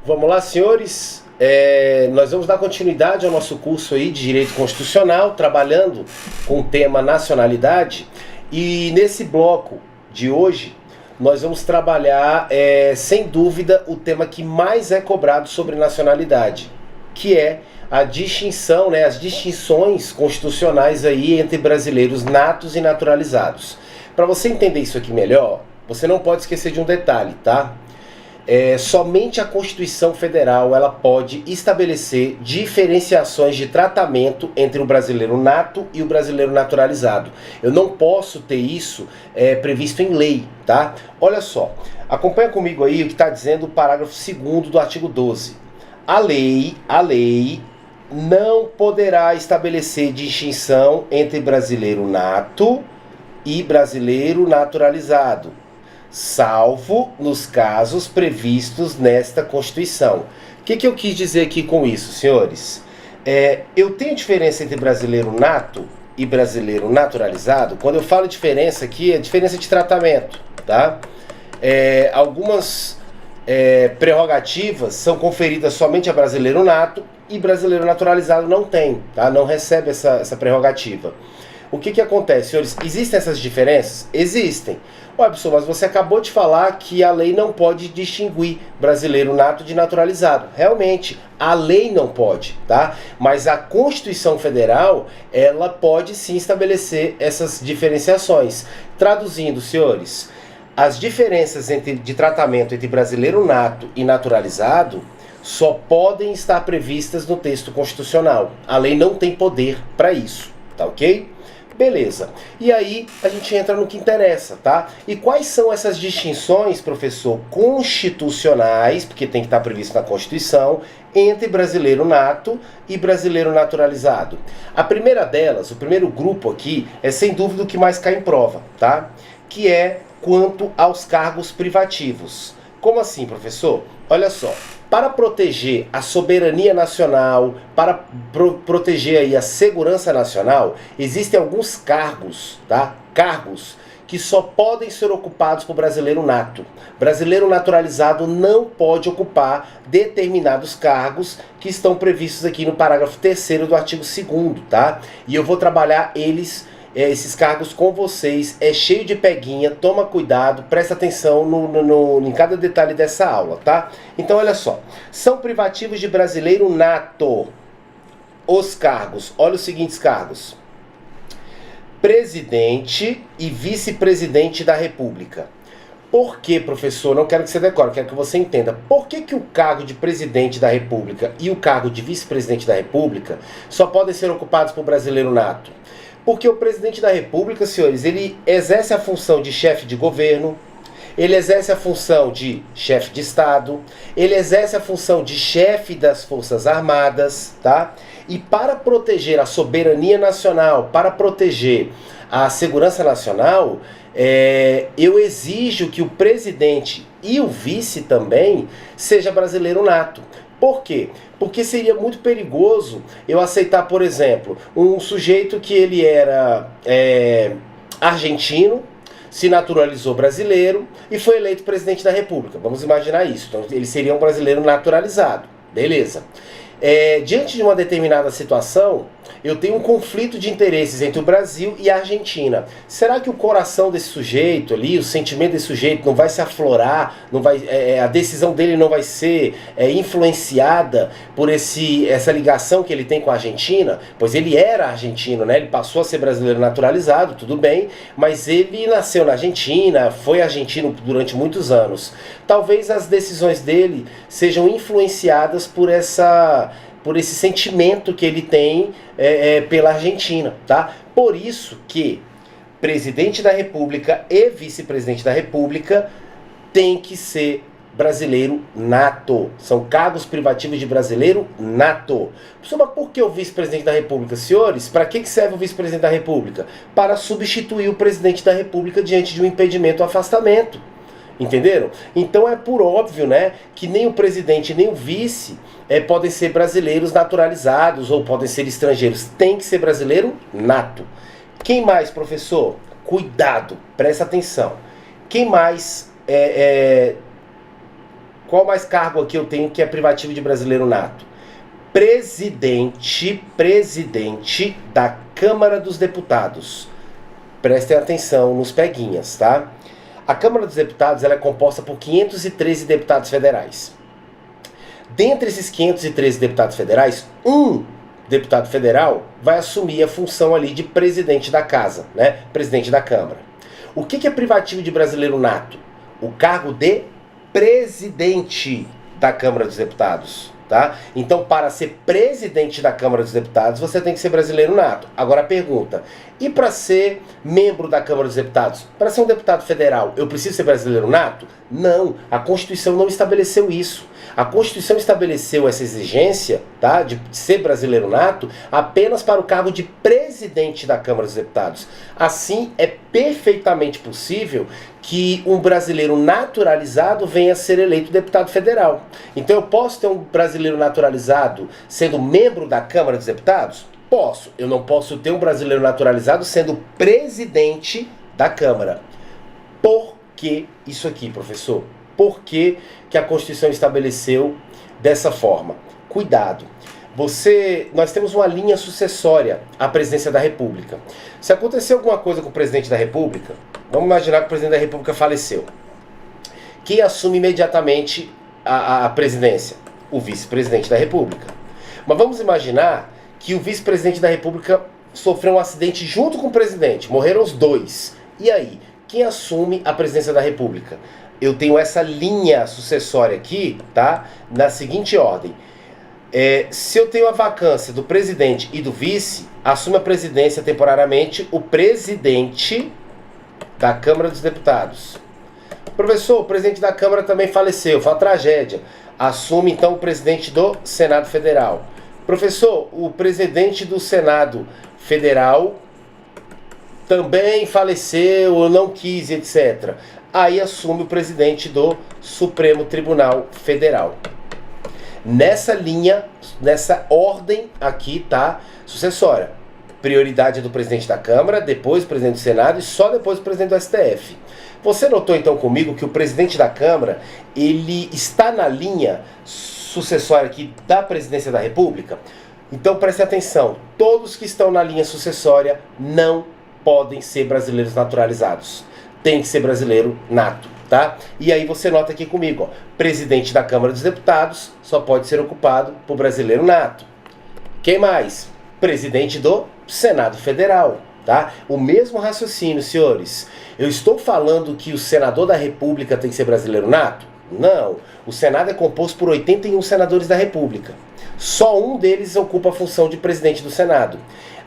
Vamos lá, senhores. Nós vamos dar continuidade ao nosso curso aí de Direito Constitucional, trabalhando com o tema nacionalidade. E nesse bloco de hoje, nós vamos trabalhar, sem dúvida, o tema que mais é cobrado sobre nacionalidade, que é a distinção, as distinções constitucionais aí entre brasileiros natos e naturalizados. Para você entender isso aqui melhor, você não pode esquecer de um detalhe, tá? Somente a Constituição Federal ela pode estabelecer diferenciações de tratamento entre o brasileiro nato e o brasileiro naturalizado. Eu não posso ter isso previsto em lei, tá? Olha só, acompanha comigo aí o que está dizendo o parágrafo 2º do artigo 12. A lei não poderá estabelecer distinção entre brasileiro nato e brasileiro naturalizado, salvo nos casos previstos nesta Constituição. O que eu quis dizer aqui com isso, senhores? Eu tenho diferença entre brasileiro nato e brasileiro naturalizado. Quando eu falo diferença aqui, é diferença de tratamento, tá? Algumas prerrogativas são conferidas somente a brasileiro nato e brasileiro naturalizado não tem, tá? Não recebe essa prerrogativa. O que acontece, senhores? Existem essas diferenças? Existem. Ué, pessoal, mas você acabou de falar que a lei não pode distinguir brasileiro nato de naturalizado. Realmente, a lei não pode, tá? Mas a Constituição Federal, ela pode sim estabelecer essas diferenciações. Traduzindo, senhores, as diferenças de tratamento entre brasileiro nato e naturalizado só podem estar previstas no texto constitucional. A lei não tem poder para isso, tá ok? Beleza. E aí a gente entra no que interessa, tá? E quais são essas distinções, professor, constitucionais, porque tem que estar previsto na Constituição, entre brasileiro nato e brasileiro naturalizado? A primeira delas, o primeiro grupo aqui, é sem dúvida o que mais cai em prova, tá? Que é quanto aos cargos privativos. Como assim, professor? Olha só. Para proteger a soberania nacional, para proteger aí a segurança nacional, existem alguns cargos, tá? Cargos que só podem ser ocupados por brasileiro nato. Brasileiro naturalizado não pode ocupar determinados cargos que estão previstos aqui no parágrafo 3º do artigo 2º, tá? E eu vou trabalhar esses cargos com vocês, é cheio de peguinha, toma cuidado, presta atenção em cada detalhe dessa aula, tá? Então olha só, são privativos de brasileiro nato. Os cargos, olha os seguintes cargos: presidente e vice-presidente da República. Por que, professor? Não quero que você decore, quero que você entenda. Por que o cargo de presidente da República e o cargo de vice-presidente da República só podem ser ocupados por brasileiro nato? Porque o presidente da República, senhores, ele exerce a função de chefe de governo, ele exerce a função de chefe de Estado, ele exerce a função de chefe das Forças Armadas, tá? E para proteger a soberania nacional, para proteger a segurança nacional, eu exijo que o presidente e o vice também seja brasileiro nato. Por quê? Porque seria muito perigoso eu aceitar, por exemplo, um sujeito que ele era argentino, se naturalizou brasileiro e foi eleito presidente da República. Vamos imaginar isso. Então ele seria um brasileiro naturalizado. Beleza. Diante de uma determinada situação, eu tenho um conflito de interesses entre o Brasil e a Argentina. Será que o coração desse sujeito ali, o sentimento desse sujeito não vai se aflorar, a decisão dele não vai ser influenciada por essa ligação que ele tem com a Argentina? Pois ele era argentino, né? Ele passou a ser brasileiro naturalizado, tudo bem, mas ele nasceu na Argentina, foi argentino durante muitos anos. Talvez as decisões dele sejam influenciadas por esse sentimento que ele tem pela Argentina, tá? Por isso que presidente da República e vice-presidente da República tem que ser brasileiro nato. São cargos privativos de brasileiro nato. Mas por que o vice-presidente da República, senhores? Para que serve o vice-presidente da República? Para substituir o presidente da República diante de um impedimento ou afastamento. Entenderam? Então é por óbvio, né, que nem o presidente nem o vice podem ser brasileiros naturalizados ou podem ser estrangeiros. Tem que ser brasileiro nato. Quem mais, professor? Cuidado, presta atenção. Quem mais Qual mais cargo aqui eu tenho que é privativo de brasileiro nato? Presidente da Câmara dos Deputados. Prestem atenção nos peguinhas, tá? A Câmara dos Deputados ela é composta por 513 deputados federais. Dentre esses 513 deputados federais, um deputado federal vai assumir a função ali de presidente da casa, né? Presidente da Câmara. O que é privativo de brasileiro nato? O cargo de presidente da Câmara dos Deputados, tá? Então, para ser presidente da Câmara dos Deputados, você tem que ser brasileiro nato. Agora a pergunta, e para ser membro da Câmara dos Deputados? Para ser um deputado federal, eu preciso ser brasileiro nato? Não, a Constituição não estabeleceu isso. A Constituição estabeleceu essa exigência, tá, de ser brasileiro nato apenas para o cargo de presidente da Câmara dos Deputados. Assim, é perfeitamente possível que um brasileiro naturalizado venha a ser eleito deputado federal. Então eu posso ter um brasileiro naturalizado sendo membro da Câmara dos Deputados? Posso. Eu não posso ter um brasileiro naturalizado sendo presidente da Câmara. Por que isso aqui, professor? Por que a Constituição estabeleceu dessa forma? Cuidado. Nós temos uma linha sucessória à presidência da República. Se acontecer alguma coisa com o presidente da República, vamos imaginar que o presidente da República faleceu. Quem assume imediatamente a presidência? O vice-presidente da República. Mas vamos imaginar que o vice-presidente da República sofreu um acidente junto com o presidente. Morreram os dois. E aí? Quem assume a presidência da República? Eu tenho essa linha sucessória aqui, tá? Na seguinte ordem. Se eu tenho a vacância do presidente e do vice, assume a presidência temporariamente o presidente da Câmara dos Deputados. Professor, o presidente da Câmara também faleceu, foi uma tragédia. Assume então o presidente do Senado Federal. Professor, o presidente do Senado Federal também faleceu, ou não quis, etc. Aí assume o presidente do Supremo Tribunal Federal. Nessa linha, nessa ordem aqui, tá? Sucessória. Prioridade do presidente da Câmara, depois o presidente do Senado e só depois o presidente do STF. Você notou então comigo que o presidente da Câmara, ele está na linha sucessória aqui da presidência da República? Então preste atenção, todos que estão na linha sucessória não podem ser brasileiros naturalizados. Tem que ser brasileiro nato, tá? E aí você nota aqui comigo, ó, presidente da Câmara dos Deputados só pode ser ocupado por brasileiro nato. Quem mais? Presidente do Senado Federal, tá? O mesmo raciocínio, senhores. Eu estou falando que o senador da República tem que ser brasileiro nato? Não. O Senado é composto por 81 senadores da República. Só um deles ocupa a função de presidente do Senado.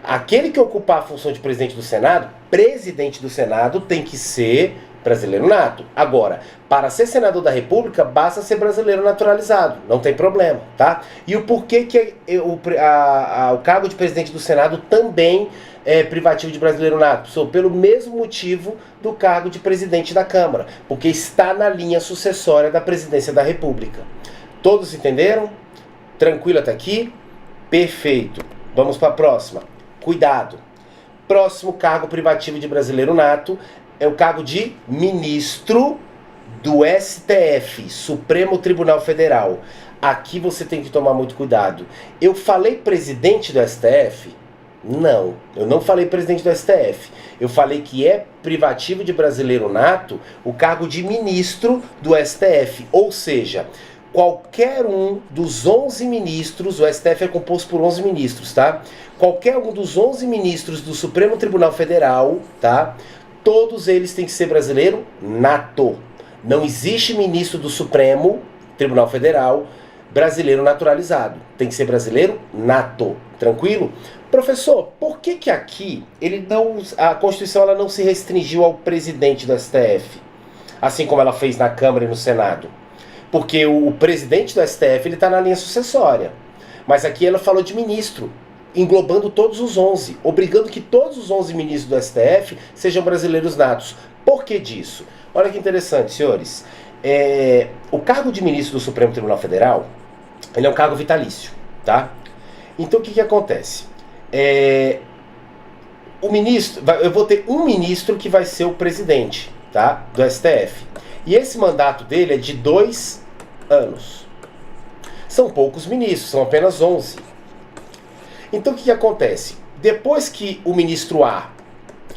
Aquele que ocupar a função de presidente do Senado, presidente do Senado, tem que ser brasileiro nato. Agora, para ser senador da República, basta ser brasileiro naturalizado. Não tem problema, tá? E o porquê que o cargo de presidente do Senado também é privativo de brasileiro nato? Pelo mesmo motivo do cargo de presidente da Câmara. Porque está na linha sucessória da presidência da República. Todos entenderam? Tranquilo até aqui? Perfeito. Vamos para a próxima. Cuidado. Próximo cargo privativo de brasileiro nato é o cargo de ministro do STF, Supremo Tribunal Federal. Aqui você tem que tomar muito cuidado. Eu falei presidente do STF? Não, eu não falei presidente do STF. Eu falei que é privativo de brasileiro nato o cargo de ministro do STF. Ou seja, qualquer um dos 11 ministros, o STF é composto por 11 ministros, tá? Qualquer um dos 11 ministros do Supremo Tribunal Federal, tá? Todos eles têm que ser brasileiro nato. Não existe ministro do Supremo Tribunal Federal brasileiro naturalizado. Tem que ser brasileiro nato. Tranquilo? Professor, por que aqui a Constituição ela não se restringiu ao presidente do STF, assim como ela fez na Câmara e no Senado? Porque o presidente do STF ele está na linha sucessória. Mas aqui ela falou de ministro, englobando todos os 11, obrigando que todos os 11 ministros do STF sejam brasileiros natos. Por que disso? Olha que interessante, senhores. O cargo de ministro do Supremo Tribunal Federal, ele é um cargo vitalício, tá? Então o que acontece? Eu vou ter um ministro que vai ser o presidente, tá? Do STF. E esse mandato dele é de 2 anos. São poucos ministros, são apenas 11. Então o que acontece? Depois que o ministro A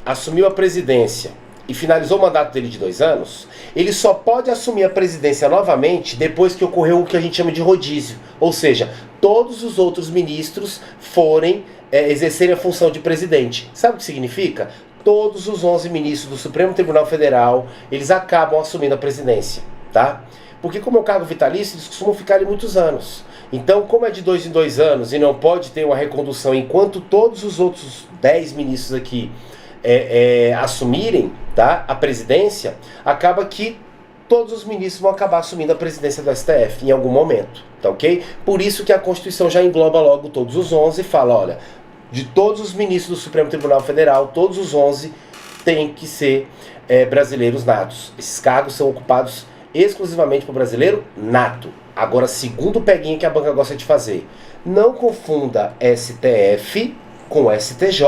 assumiu a presidência e finalizou o mandato dele de 2 anos, ele só pode assumir a presidência novamente depois que ocorreu o que a gente chama de rodízio. Ou seja, todos os outros ministros forem exercerem a função de presidente. Sabe o que significa? Todos os 11 ministros do Supremo Tribunal Federal, eles acabam assumindo a presidência, tá? Porque como é um cargo vitalício, eles costumam ficar ali muitos anos. Então, como é de 2 em 2 anos e não pode ter uma recondução enquanto todos os outros 10 ministros aqui assumirem, tá, a presidência, acaba que todos os ministros vão acabar assumindo a presidência do STF em algum momento, tá ok? Por isso que a Constituição já engloba logo todos os 11 e fala, olha, de todos os ministros do Supremo Tribunal Federal, todos os 11 têm que ser brasileiros natos. Esses cargos são ocupados exclusivamente por brasileiro nato. Agora, segundo peguinha que a banca gosta de fazer, não confunda STF com STJ,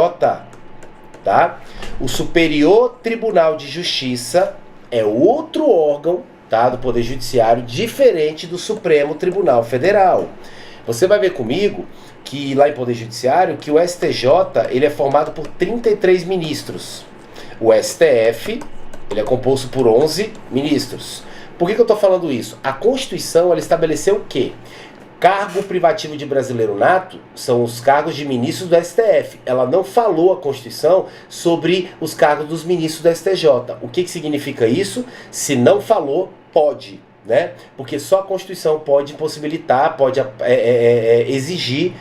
tá? O Superior Tribunal de Justiça é outro órgão, tá, do Poder Judiciário diferente do Supremo Tribunal Federal. Você vai ver comigo que lá em Poder Judiciário que o STJ ele é formado por 33 ministros. O STF ele é composto por 11 ministros. Por que eu estou falando isso? A Constituição ela estabeleceu o quê? Cargo privativo de brasileiro nato são os cargos de ministros do STF. Ela não falou a Constituição sobre os cargos dos ministros do STJ. O que significa isso? Se não falou, pode, né? Porque só a Constituição pode possibilitar, pode exigir,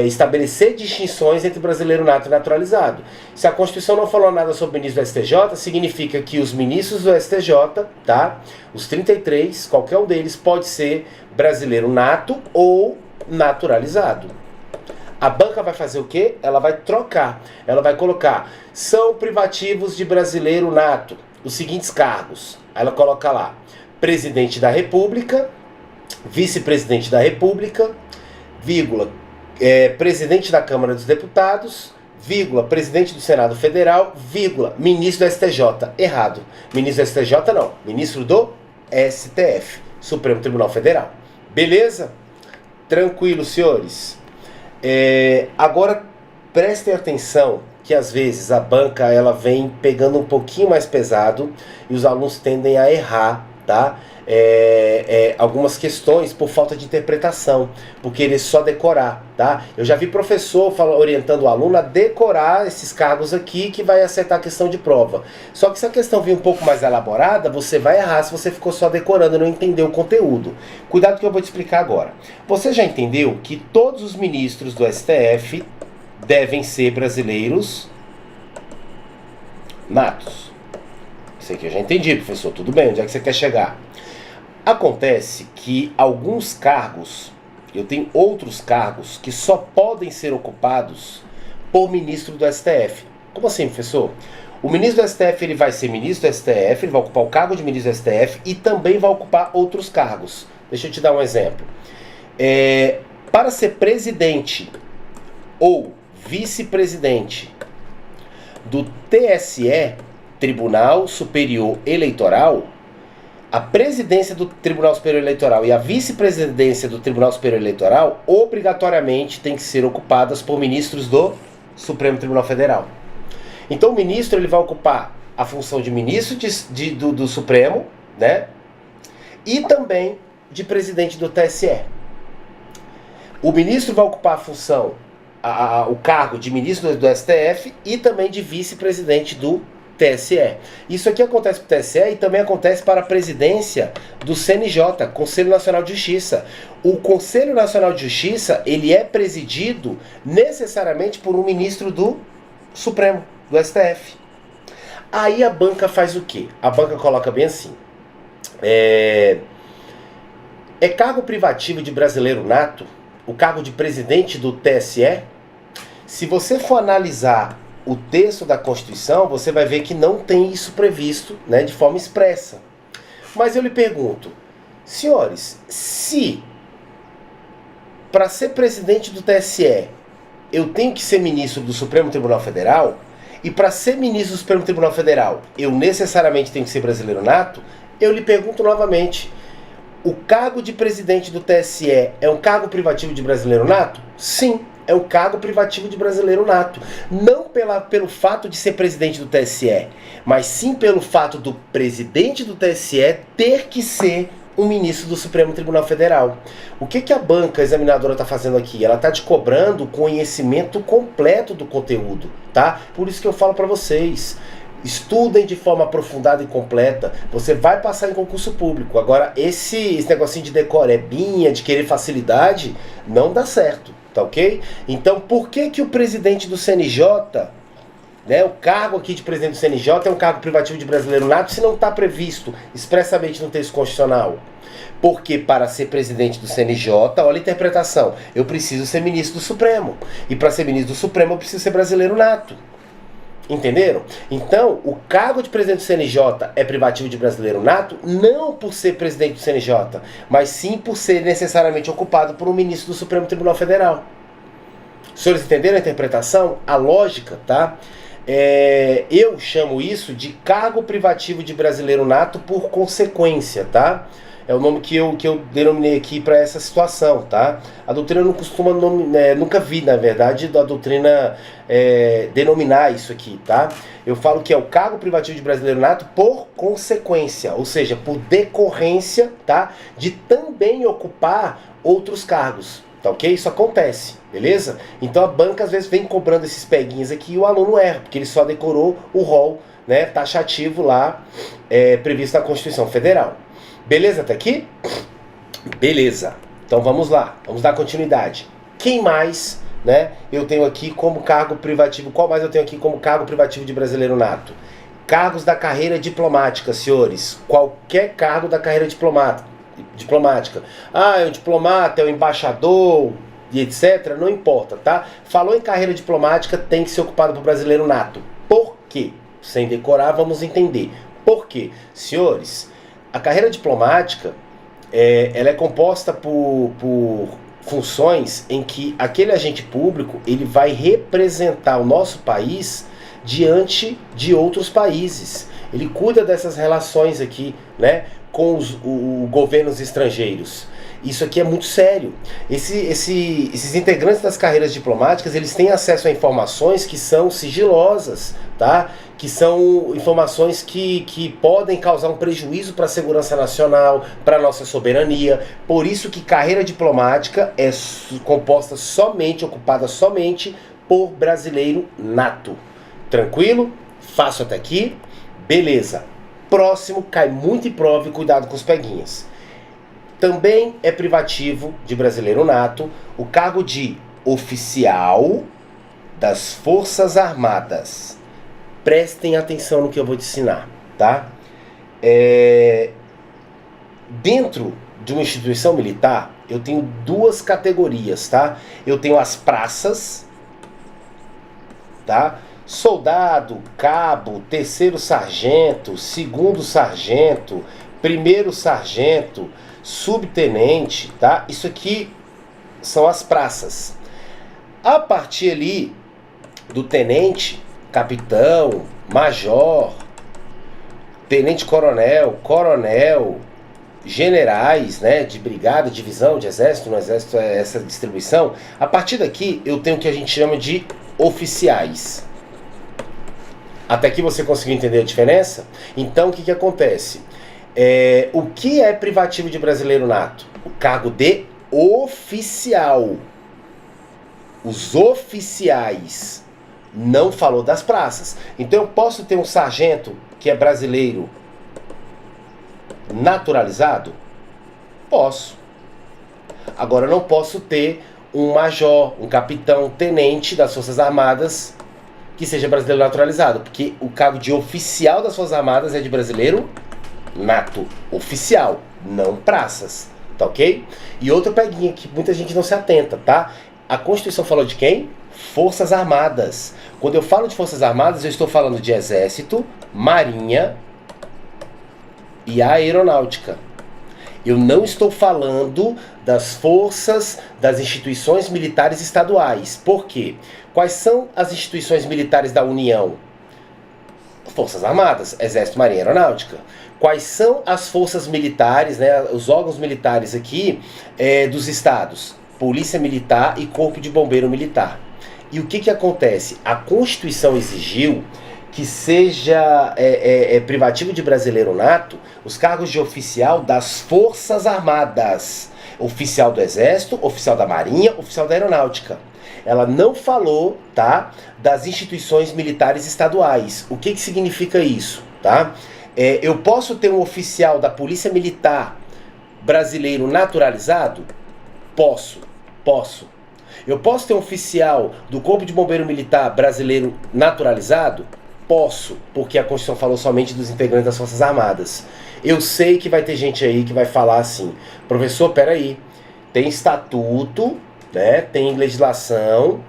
estabelecer distinções entre brasileiro nato e naturalizado. Se a Constituição não falou nada sobre o ministro do STJ, significa que os ministros do STJ, tá? Os 33, qualquer um deles pode ser brasileiro nato ou naturalizado. A banca vai fazer o quê? Ela vai trocar. Ela vai colocar, são privativos de brasileiro nato, os seguintes cargos. Aí ela coloca lá, presidente da República, vice-presidente da República, vírgula, presidente da Câmara dos Deputados, vírgula, presidente do Senado Federal, vírgula, ministro do STJ. Errado. Ministro do STJ não. Ministro do STF, Supremo Tribunal Federal. Beleza? Tranquilo, senhores. Agora, prestem atenção que às vezes a banca ela vem pegando um pouquinho mais pesado e os alunos tendem a errar, tá? Algumas questões por falta de interpretação, por querer só decorar, tá? Eu já vi professor orientando o aluno a decorar esses cargos aqui que vai acertar a questão de prova. Só que se a questão vir um pouco mais elaborada, você vai errar se você ficou só decorando e não entendeu o conteúdo. Cuidado que eu vou te explicar agora. Você já entendeu que todos os ministros do STF devem ser brasileiros natos? Isso aqui eu já entendi, professor. Tudo bem, onde é que você quer chegar? Acontece que alguns cargos, eu tenho outros cargos que só podem ser ocupados por ministro do STF. Como assim, professor? O ministro do STF ele vai ser ministro do STF, ele vai ocupar o cargo de ministro do STF e também vai ocupar outros cargos. Deixa eu te dar um exemplo. Para ser presidente ou vice-presidente do TSE, Tribunal Superior Eleitoral, a presidência do Tribunal Superior Eleitoral e a vice-presidência do Tribunal Superior Eleitoral obrigatoriamente têm que ser ocupadas por ministros do Supremo Tribunal Federal. Então o ministro ele vai ocupar a função de ministro do Supremo, né? E também de presidente do TSE. O ministro vai ocupar a função, o cargo de ministro do STF e também de vice-presidente do TSE. Isso aqui acontece para o TSE e também acontece para a presidência do CNJ, Conselho Nacional de Justiça. O Conselho Nacional de Justiça, ele é presidido necessariamente por um ministro do Supremo, do STF. Aí a banca faz o quê? A banca coloca bem assim. Cargo privativo de brasileiro nato, o cargo de presidente do TSE. Se você for analisar o texto da Constituição, você vai ver que não tem isso previsto, né, de forma expressa. Mas eu lhe pergunto, senhores, se para ser presidente do TSE eu tenho que ser ministro do Supremo Tribunal Federal, e para ser ministro do Supremo Tribunal Federal eu necessariamente tenho que ser brasileiro nato, eu lhe pergunto novamente, O cargo de presidente do TSE é um cargo privativo de brasileiro nato? Sim, é um cargo privativo de brasileiro nato. Não pelo fato de ser presidente do TSE, mas sim pelo fato do presidente do TSE ter que ser um ministro do Supremo Tribunal Federal. O que a banca examinadora está fazendo aqui? Ela está te cobrando conhecimento completo do conteúdo, tá? Por isso que eu falo para vocês, estudem de forma aprofundada e completa. Você vai passar em concurso público. Agora, esse negocinho de decorebinha, de querer facilidade, não dá certo, tá ok? Então, por que o presidente do CNJ, né, o cargo aqui de presidente do CNJ é um cargo privativo de brasileiro nato se não está previsto expressamente no texto constitucional? Porque para ser presidente do CNJ, olha a interpretação, eu preciso ser ministro do Supremo. E para ser ministro do Supremo eu preciso ser brasileiro nato. Entenderam? Então, o cargo de presidente do CNJ é privativo de brasileiro nato, não por ser presidente do CNJ, mas sim por ser necessariamente ocupado por um ministro do Supremo Tribunal Federal. Os senhores entenderam a interpretação? A lógica, tá? Eu chamo isso de cargo privativo de brasileiro nato por consequência, tá? É o nome que eu denominei aqui para essa situação, tá? A doutrina não costuma, nunca vi, na verdade, a doutrina denominar isso aqui, tá? Eu falo que é o cargo privativo de brasileiro nato por consequência, ou seja, por decorrência, tá? De também ocupar outros cargos, tá ok? Isso acontece, beleza? Então a banca às vezes vem cobrando esses peguinhos aqui e o aluno erra, porque ele só decorou o rol, né, taxativo lá, previsto na Constituição Federal. Beleza até aqui? Beleza. Então vamos lá, vamos dar continuidade. Quem mais, né, eu tenho aqui como cargo privativo? Qual mais eu tenho aqui como cargo privativo de brasileiro nato? Cargos da carreira diplomática, senhores. Qualquer cargo da carreira diplomática. Ah, é um diplomata, é um embaixador e etc. Não importa, tá? Falou em carreira diplomática, tem que ser ocupado por brasileiro nato. Por quê? Sem decorar, vamos entender. Por quê? Senhores, a carreira diplomática, ela é composta por funções em que aquele agente público ele vai representar o nosso país diante de outros países. Ele cuida dessas relações aqui, né, com os governos estrangeiros. Isso aqui é muito sério. Esses integrantes das carreiras diplomáticas, eles têm acesso a informações que são sigilosas, tá? Que são informações que podem causar um prejuízo para a segurança nacional, para a nossa soberania. Por isso que carreira diplomática é composta somente, ocupada somente por brasileiro nato. Tranquilo? Fácil até aqui? Beleza. Próximo, cai muito em prova e cuidado com os peguinhas. Também é privativo de brasileiro nato o cargo de oficial das Forças Armadas. Prestem atenção no que eu vou te ensinar, tá? Dentro de uma instituição militar, eu tenho duas categorias, tá? Eu tenho as praças, tá? Soldado, cabo, terceiro sargento, segundo sargento, primeiro sargento, subtenente, tá? Isso aqui são as praças. A partir ali do tenente, capitão, major, tenente-coronel, coronel, generais, né, de brigada, divisão, de exército, no exército é essa distribuição. A partir daqui eu tenho o que a gente chama de oficiais. Até aqui você conseguiu entender a diferença? Então o que acontece? O que é privativo de brasileiro nato? O cargo de oficial. Os oficiais. Não falou das praças. Então eu posso ter um sargento que é brasileiro naturalizado? Posso. Agora eu não posso ter um major, um capitão, um tenente das Forças Armadas que seja brasileiro naturalizado, porque o cargo de oficial das Forças Armadas é de brasileiro nato, oficial, não praças, tá ok? E outra peguinha que muita gente não se atenta, tá? A Constituição falou de quem? Forças Armadas. Quando eu falo de Forças Armadas, eu estou falando de Exército, Marinha e Aeronáutica. Eu não estou falando das forças das instituições militares estaduais. Por quê? Quais são as instituições militares da União? Forças Armadas, Exército, Marinha e Aeronáutica. Quais são as forças militares, né, os órgãos militares aqui dos estados? Polícia Militar e Corpo de Bombeiro Militar. E o que acontece? A Constituição exigiu que seja privativo de brasileiro nato os cargos de oficial das Forças Armadas. Oficial do Exército, oficial da Marinha, oficial da Aeronáutica. Ela não falou, tá, das instituições militares estaduais. O que significa isso, tá? Eu posso ter um oficial da Polícia Militar brasileiro naturalizado? Posso. Eu posso ter um oficial do Corpo de Bombeiro Militar brasileiro naturalizado? Posso, porque a Constituição falou somente dos integrantes das Forças Armadas. Eu sei que vai ter gente aí que vai falar assim, professor, peraí, tem estatuto, né, tem legislação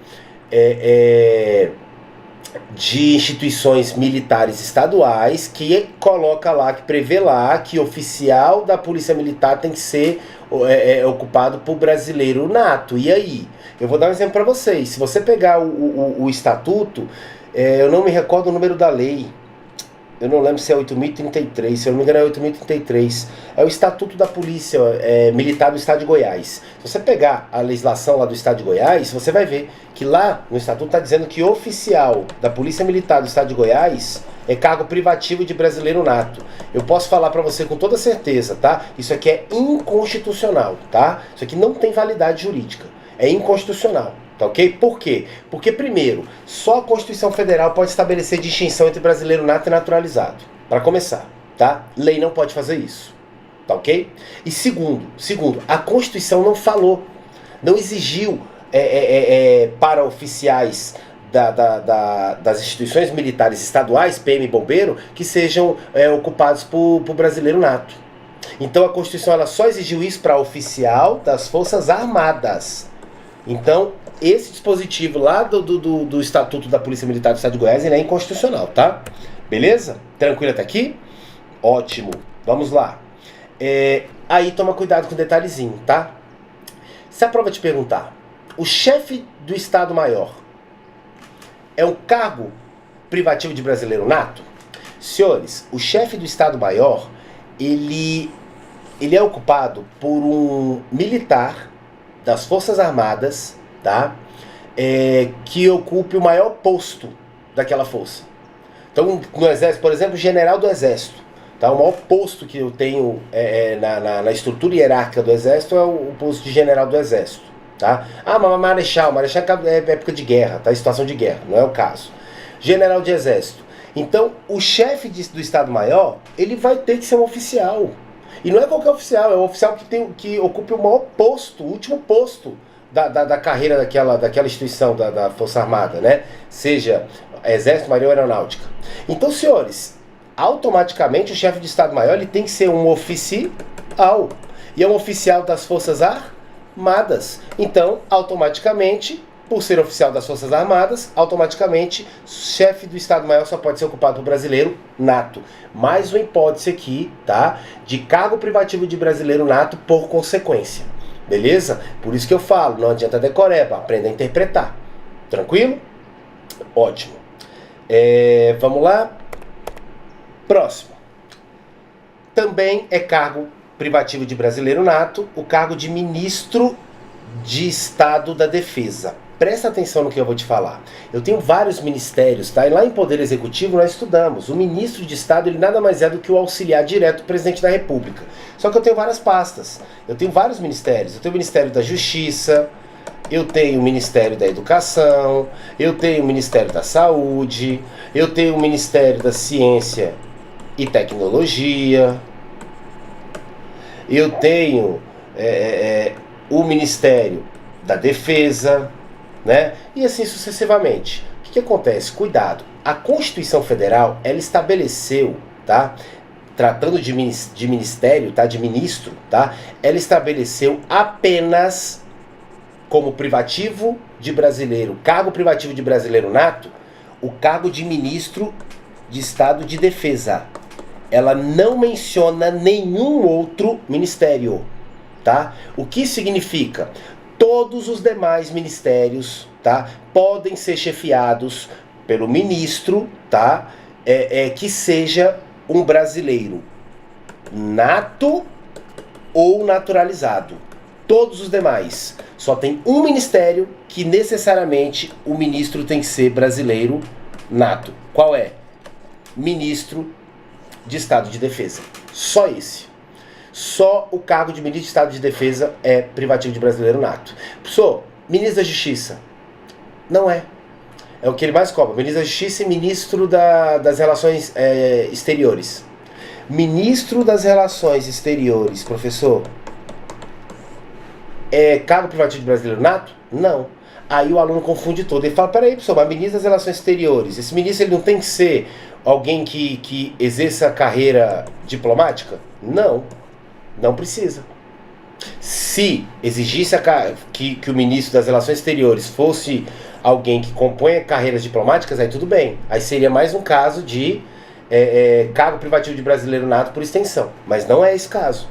de instituições militares estaduais que coloca lá, que prevê lá que oficial da Polícia Militar tem que ser ocupado por brasileiro nato. E aí? Eu vou dar um exemplo para vocês. Se você pegar o estatuto, eu não me recordo o número da lei, eu não lembro se é 8.033, se eu não me engano é 8.033, é o Estatuto da Polícia Militar do Estado de Goiás. Se você pegar a legislação lá do Estado de Goiás, você vai ver que lá no Estatuto está dizendo que oficial da Polícia Militar do Estado de Goiás é cargo privativo de brasileiro nato. Eu posso falar para você com toda certeza, tá? Isso aqui é inconstitucional, tá? Isso aqui não tem validade jurídica, é inconstitucional. Tá ok? Por quê? Porque, primeiro, só a Constituição Federal pode estabelecer distinção entre brasileiro nato e naturalizado. Para começar, tá? Lei não pode fazer isso. Tá ok? E segundo, a Constituição não falou, não exigiu para oficiais das instituições militares estaduais, PM e Bombeiro, que sejam ocupados por brasileiro nato. Então a Constituição ela só exigiu isso para oficial das Forças Armadas. Então, esse dispositivo lá do Estatuto da Polícia Militar do Estado de Goiás, ele é inconstitucional, tá? Beleza? Tranquilo até aqui? Ótimo. Vamos lá. Aí toma cuidado com o detalhezinho, tá? Se a prova te perguntar, o chefe do Estado-Maior é um cargo privativo de brasileiro nato? Senhores, o chefe do Estado-Maior, ele é ocupado por um militar das Forças Armadas, tá? Que ocupe o maior posto daquela força. Então, no Exército, por exemplo, general do Exército, tá? O maior posto que eu tenho na estrutura hierárquica do Exército é o posto de general do Exército, tá? Ah, mas marechal é época de guerra, tá? Situação de guerra, não é o caso. General de Exército. Então, o chefe do Estado-Maior, ele vai ter que ser um oficial. E não é qualquer oficial, é um oficial que ocupe o maior posto, o último posto da carreira daquela instituição da Força Armada, né? Seja Exército, Marinha ou Aeronáutica. Então, senhores, automaticamente o chefe de Estado-Maior ele tem que ser um oficial. E é um oficial das Forças Armadas. Então, automaticamente, por ser oficial das Forças Armadas, automaticamente, chefe do Estado-Maior só pode ser ocupado por brasileiro nato. Mais uma hipótese aqui, tá? De cargo privativo de brasileiro nato por consequência. Beleza? Por isso que eu falo, não adianta decoreba, aprenda a interpretar. Tranquilo? Ótimo. Vamos lá. Próximo. Também é cargo privativo de brasileiro nato o cargo de ministro de Estado da Defesa. Presta atenção no que eu vou te falar. Eu tenho vários ministérios, tá? E lá em Poder Executivo nós estudamos. O ministro de Estado, ele nada mais é do que o auxiliar direto do presidente da República. Só que eu tenho várias pastas. Eu tenho vários ministérios. Eu tenho o Ministério da Justiça, eu tenho o Ministério da Educação, eu tenho o Ministério da Saúde, eu tenho o Ministério da Ciência e Tecnologia, eu tenho o Ministério da Defesa, né? E assim sucessivamente. O que acontece? Cuidado. A Constituição Federal, ela estabeleceu, tá? Tratando de ministério, tá? De ministro, tá? Ela estabeleceu apenas como privativo de brasileiro, cargo privativo de brasileiro nato, o cargo de ministro de Estado de Defesa. Ela não menciona nenhum outro ministério, tá? O que significa? Todos os demais ministérios, tá, podem ser chefiados pelo ministro, tá, que seja um brasileiro nato ou naturalizado. Todos os demais. Só tem um ministério que necessariamente o ministro tem que ser brasileiro nato. Qual é? Ministro de Estado de Defesa. Só esse. Só o cargo de ministro de Estado de Defesa é privativo de brasileiro nato. Professor, ministro da Justiça. Não é. É o que ele mais cobra. Ministro da Justiça e ministro das Relações Exteriores. Ministro das Relações Exteriores, professor, é cargo privativo de brasileiro nato? Não. Aí o aluno confunde todo. Ele fala, peraí, professor, mas ministro das Relações Exteriores, esse ministro ele não tem que ser alguém que exerça carreira diplomática? Não. Não precisa. Se exigisse que o ministro das Relações Exteriores fosse alguém que compõe carreiras diplomáticas, aí tudo bem. Aí seria mais um caso de cargo privativo de brasileiro nato por extensão. Mas não é esse caso.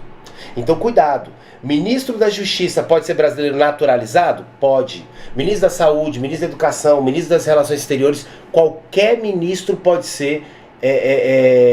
Então, cuidado. Ministro da Justiça pode ser brasileiro naturalizado? Pode. Ministro da Saúde, ministro da Educação, ministro das Relações Exteriores, qualquer ministro pode ser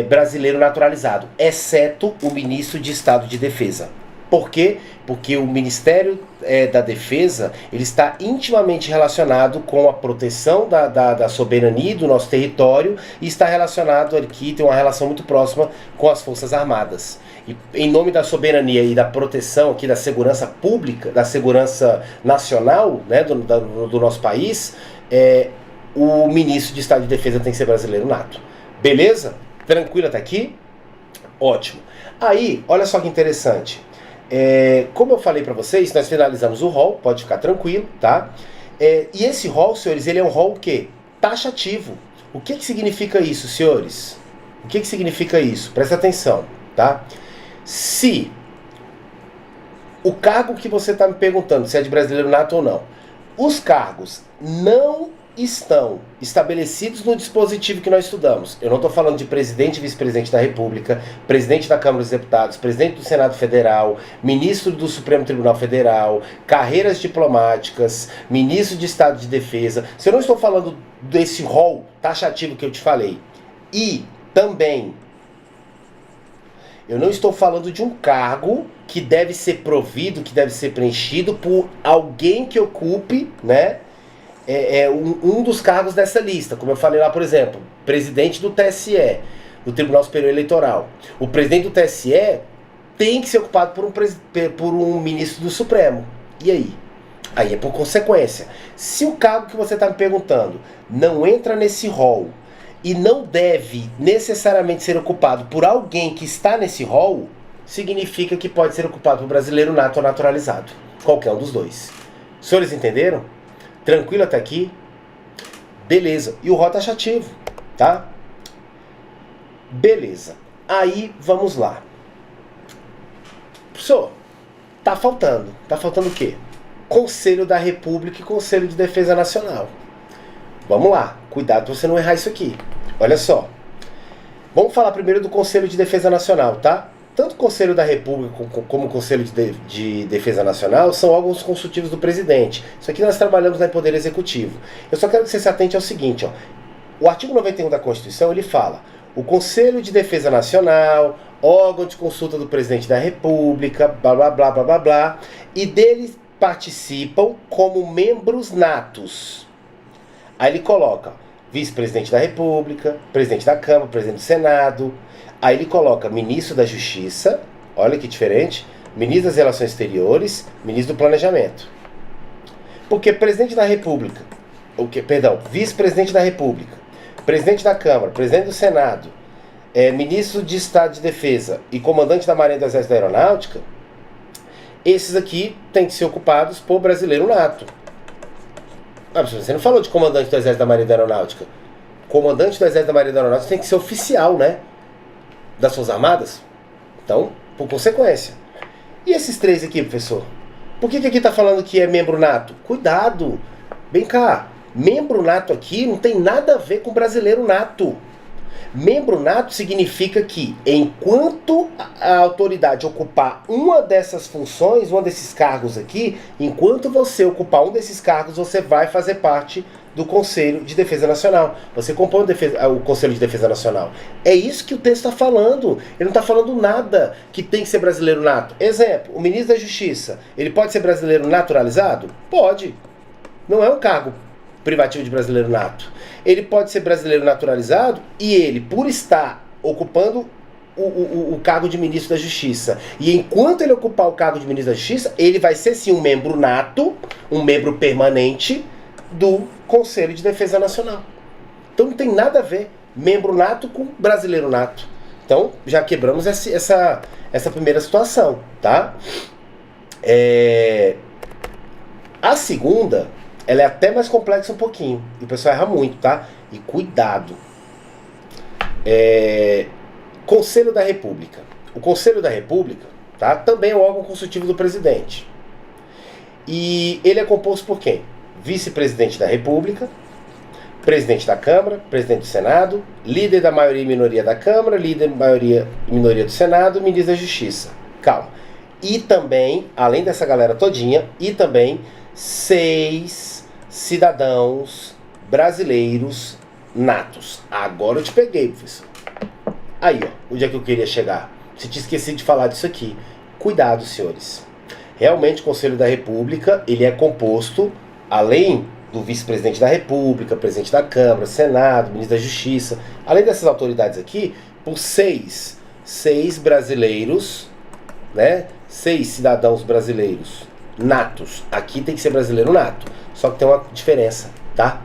brasileiro naturalizado, exceto o ministro de Estado de Defesa. Por quê? Porque o Ministério da Defesa ele está intimamente relacionado com a proteção da soberania do nosso território e está relacionado aqui, tem uma relação muito próxima com as Forças Armadas. E em nome da soberania e da proteção aqui da segurança pública, da segurança nacional, né, do nosso país, o ministro de Estado de Defesa tem que ser brasileiro nato. Beleza? Tranquilo até aqui? Ótimo. Aí, olha só que interessante. Como eu falei para vocês, nós finalizamos o rol, pode ficar tranquilo, tá? E esse rol, senhores, ele é um rol o quê? Taxativo. O que significa isso, senhores? O que significa isso? Presta atenção, tá? Se o cargo que você está me perguntando se é de brasileiro nato ou não, os cargos não estão estabelecidos no dispositivo que nós estudamos. Eu não estou falando de presidente e vice-presidente da República, presidente da Câmara dos Deputados, presidente do Senado Federal, ministro do Supremo Tribunal Federal, carreiras diplomáticas, ministro de Estado de Defesa. Se eu não estou falando desse rol taxativo que eu te falei, e também eu não estou falando de um cargo que deve ser provido, que deve ser preenchido por alguém que ocupe, né, um dos cargos dessa lista. Como eu falei lá, por exemplo, presidente do TSE, do Tribunal Superior Eleitoral. O presidente do TSE tem que ser ocupado por um ministro do Supremo. E aí? Aí é por consequência. Se o cargo que você está me perguntando não entra nesse rol e não deve necessariamente ser ocupado por alguém que está nesse rol, significa que pode ser ocupado por brasileiro nato ou naturalizado. Qualquer um dos dois. Os senhores entenderam? Tranquilo até aqui? Beleza. E o rol taxativo, tá? Beleza. Aí, vamos lá. Professor, tá faltando. Tá faltando o quê? Conselho da República e Conselho de Defesa Nacional. Vamos lá. Cuidado pra você não errar isso aqui. Olha só. Vamos falar primeiro do Conselho de Defesa Nacional, tá? Tanto o Conselho da República como o Conselho de Defesa Nacional são órgãos consultivos do presidente. Isso aqui nós trabalhamos no Poder Executivo. Eu só quero que você se atente ao seguinte, ó. O artigo 91 da Constituição, ele fala: o Conselho de Defesa Nacional, órgão de consulta do Presidente da República, blá blá blá blá blá blá, e deles participam como membros natos. Aí ele coloca vice-presidente da República, presidente da Câmara, presidente do Senado. Aí ele coloca ministro da Justiça, olha que diferente, ministro das Relações Exteriores, ministro do Planejamento. Porque presidente da República, vice-presidente da República, presidente da Câmara, presidente do Senado, ministro de Estado de Defesa e comandante da Marinha do Exército da Aeronáutica, esses aqui têm que ser ocupados por brasileiro nato. Ah, você não falou de comandante do Exército da Marinha da Aeronáutica. Comandante do Exército da Marinha da Aeronáutica tem que ser oficial, né? Das Forças Armadas? Então, por consequência. E esses três aqui, professor? Por que aqui está falando que é membro nato? Cuidado! Vem cá. Membro nato aqui não tem nada a ver com brasileiro nato. Membro nato significa que, enquanto a autoridade ocupar uma dessas funções, um desses cargos aqui, enquanto você ocupar um desses cargos, você vai fazer parte do Conselho de Defesa Nacional. Você compõe o Conselho de Defesa Nacional. É isso que o texto está falando. Ele não está falando nada que tem que ser brasileiro nato. Exemplo, o ministro da Justiça, ele pode ser brasileiro naturalizado? Pode. Não é um cargo privativo de brasileiro nato. Ele pode ser brasileiro naturalizado e ele, por estar ocupando o cargo de ministro da Justiça, e enquanto ele ocupar o cargo de ministro da Justiça, ele vai ser sim um membro nato, um membro permanente do Conselho de Defesa Nacional. Então não tem nada a ver membro nato com brasileiro nato. Então já quebramos essa primeira situação, tá? A segunda, ela é até mais complexa um pouquinho, e o pessoal erra muito, tá? E cuidado. Conselho da República. O Conselho da República, tá, também é um órgão consultivo do presidente. E ele é composto por quem? Vice-presidente da República, presidente da Câmara, presidente do Senado, líder da maioria e minoria da Câmara, líder da maioria e minoria do Senado, ministro da Justiça. Calma. E também, além dessa galera todinha, e também 6 cidadãos brasileiros natos. Agora eu te peguei, professor. Aí, ó, onde é que eu queria chegar? Você tinha esquecido de falar disso aqui. Cuidado, senhores. Realmente, o Conselho da República, ele é composto, além do vice-presidente da República, presidente da Câmara, Senado, ministro da Justiça, além dessas autoridades aqui, por 6 brasileiros, né? 6 cidadãos brasileiros natos. Aqui tem que ser brasileiro nato. Só que tem uma diferença, tá?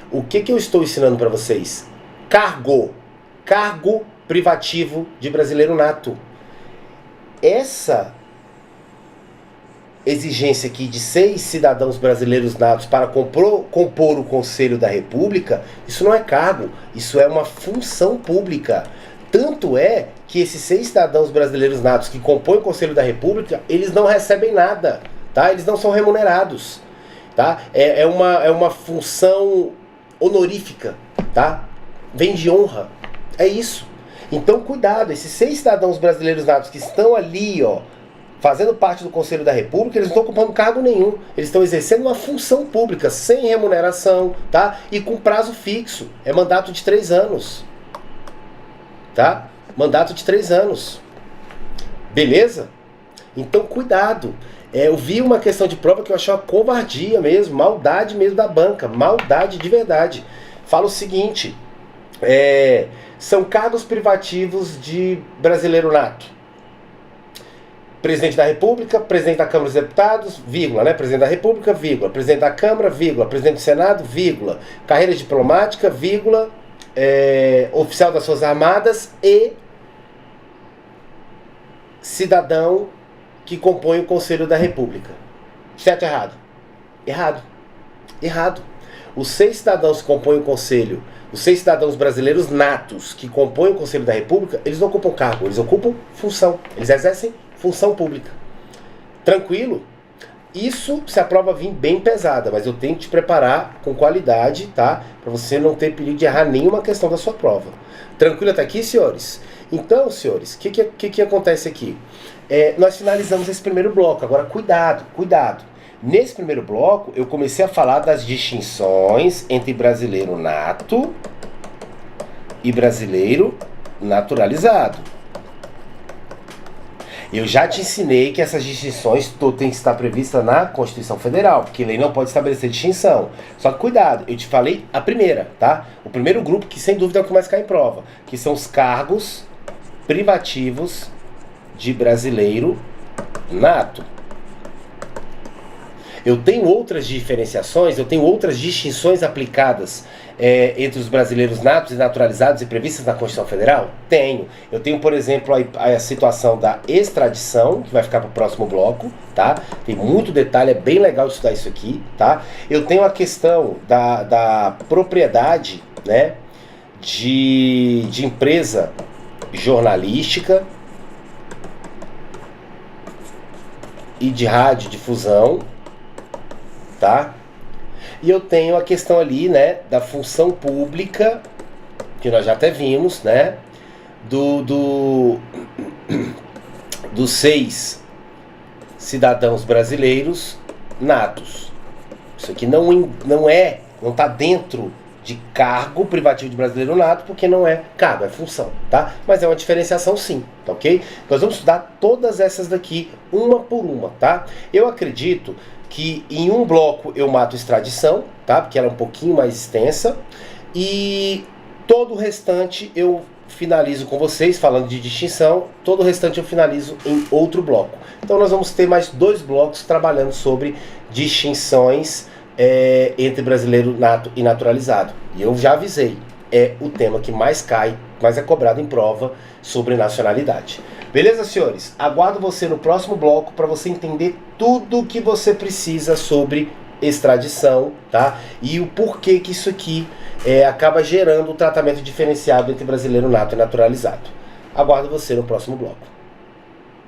O que eu estou ensinando para vocês? Cargo privativo de brasileiro nato. Essa exigência aqui de 6 cidadãos brasileiros natos para compor o Conselho da República, isso não é cargo, isso é uma função pública. Tanto é que esses 6 cidadãos brasileiros natos que compõem o Conselho da República, eles não recebem nada, tá? Eles não são remunerados, tá? É uma função honorífica, tá? Vem de honra, é isso. Então, cuidado, esses 6 cidadãos brasileiros natos que estão ali, ó, fazendo parte do Conselho da República, eles não estão ocupando cargo nenhum. Eles estão exercendo uma função pública, sem remuneração, tá? E com prazo fixo. É mandato de 3 anos. Tá? Mandato de 3 anos. Beleza? Então, cuidado. Eu vi uma questão de prova que eu achei uma covardia mesmo, maldade mesmo da banca, maldade de verdade. Fala o seguinte... são cargos privativos de brasileiro nato. Presidente da República, presidente da Câmara dos Deputados, vírgula, né? Presidente da República, vírgula. Presidente da Câmara, vírgula. Presidente do Senado, vírgula. Carreira diplomática, vírgula. Oficial das Forças Armadas e cidadão que compõe o Conselho da República. Certo ou errado? Errado. Errado. Os 6 cidadãos que compõem o Conselho, os 6 cidadãos brasileiros natos que compõem o Conselho da República, eles não ocupam cargo, eles ocupam função. Eles exercem função pública. Tranquilo? Isso se a prova vir bem pesada, mas eu tenho que te preparar com qualidade, tá? Para você não ter perigo de errar nenhuma questão da sua prova. Tranquilo até aqui, senhores? Então, senhores, o que acontece aqui? Nós finalizamos esse primeiro bloco. Agora, cuidado, cuidado. Nesse primeiro bloco, eu comecei a falar das distinções entre brasileiro nato e brasileiro naturalizado. Eu já te ensinei que essas distinções têm que estar previstas na Constituição Federal, porque a lei não pode estabelecer distinção. Só que cuidado, eu te falei a primeira, tá? O primeiro grupo, que sem dúvida é o que mais cai em prova, que são os cargos privativos de brasileiro nato. Eu tenho outras diferenciações, eu tenho outras distinções aplicadas entre os brasileiros natos e naturalizados e previstas na Constituição Federal? Tenho. Eu tenho, por exemplo, a situação da extradição, que vai ficar para o próximo bloco, tá? Tem muito detalhe, é bem legal estudar isso aqui, tá? Eu tenho a questão da propriedade, né, de empresa jornalística e de radiodifusão, tá? E eu tenho a questão ali, né, da função pública, que nós já até vimos, né, dos 6 cidadãos brasileiros natos. Isso aqui não é Não está dentro de cargo privativo de brasileiro nato, porque não é cargo, é função, tá? Mas é uma diferenciação sim, tá ok? Nós vamos estudar todas essas daqui, uma por uma, tá? Eu acredito que em um bloco eu mato extradição, tá? Porque ela é um pouquinho mais extensa. E todo o restante eu finalizo com vocês, falando de distinção. Todo o restante eu finalizo em outro bloco. Então nós vamos ter mais 2 blocos trabalhando sobre distinções entre brasileiro nato e naturalizado. E eu já avisei, é o tema que mais cai, mais é cobrado em prova sobre nacionalidade. Beleza, senhores? Aguardo você no próximo bloco para você entender tudo o que você precisa sobre extradição, tá? E o porquê que isso aqui acaba gerando um tratamento diferenciado entre brasileiro nato e naturalizado. Aguardo você no próximo bloco.